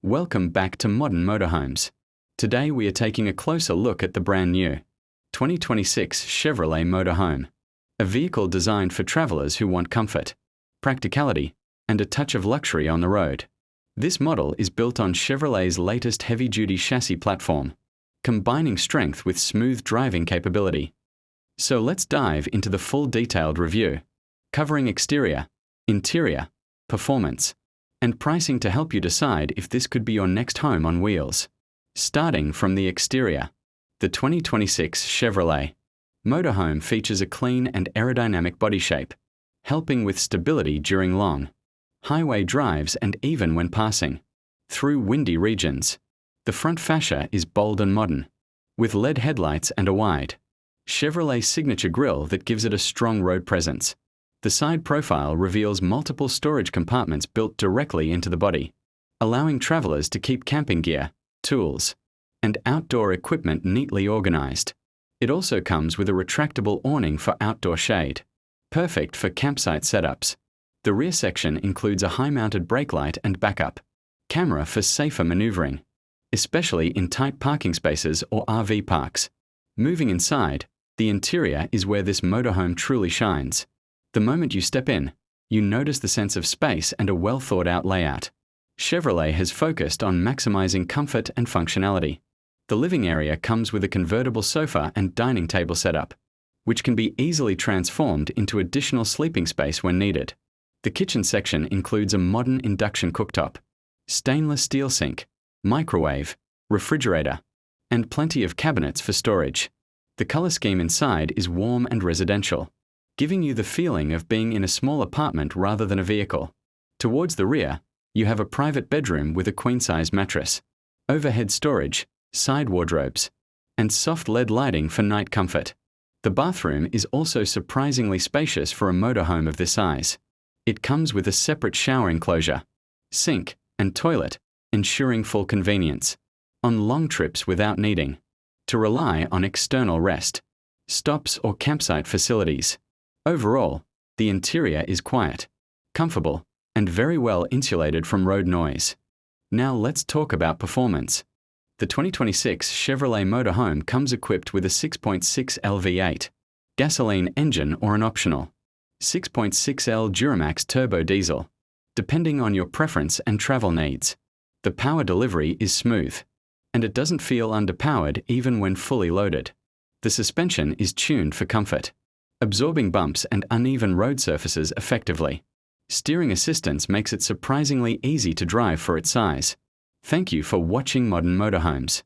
Welcome back to Modern Motorhomes. Today we are taking a closer look at the brand new 2026 Chevrolet Motorhome, a vehicle designed for travelers who want comfort, practicality, and a touch of luxury on the road. This model is built on Chevrolet's latest heavy-duty chassis platform, combining strength with smooth driving capability. So let's dive into the full detailed review, covering exterior, interior, performance, and pricing to help you decide if this could be your next home on wheels. Starting from the exterior, the 2026 Chevrolet Motorhome features a clean and aerodynamic body shape, helping with stability during long highway drives and even when passing through windy regions. The front fascia is bold and modern, with LED headlights and a wide Chevrolet signature grille that gives it a strong road presence. The side profile reveals multiple storage compartments built directly into the body, allowing travelers to keep camping gear, tools, and outdoor equipment neatly organized. It also comes with a retractable awning for outdoor shade, perfect for campsite setups. The rear section includes a high-mounted brake light and backup camera for safer maneuvering, especially in tight parking spaces or RV parks. Moving inside, the interior is where this motorhome truly shines. The moment you step in, you notice the sense of space and a well-thought-out layout. Chevrolet has focused on maximizing comfort and functionality. The living area comes with a convertible sofa and dining table setup, which can be easily transformed into additional sleeping space when needed. The kitchen section includes a modern induction cooktop, stainless steel sink, microwave, refrigerator, and plenty of cabinets for storage. The color scheme inside is warm and residential, giving you the feeling of being in a small apartment rather than a vehicle. Towards the rear, you have a private bedroom with a queen-size mattress, overhead storage, side wardrobes, and soft LED lighting for night comfort. The bathroom is also surprisingly spacious for a motorhome of this size. It comes with a separate shower enclosure, sink, and toilet, ensuring full convenience on long trips without needing to rely on external rest stops or campsite facilities. Overall, the interior is quiet, comfortable, and very well insulated from road noise. Now let's talk about performance. The 2026 Chevrolet Motorhome comes equipped with a 6.6L V8 gasoline engine or an optional 6.6L Duramax turbo diesel, depending on your preference and travel needs. The power delivery is smooth, and it doesn't feel underpowered even when fully loaded. The suspension is tuned for comfort, absorbing bumps and uneven road surfaces effectively. Steering assistance makes it surprisingly easy to drive for its size. Thank you for watching Modern Motorhomes.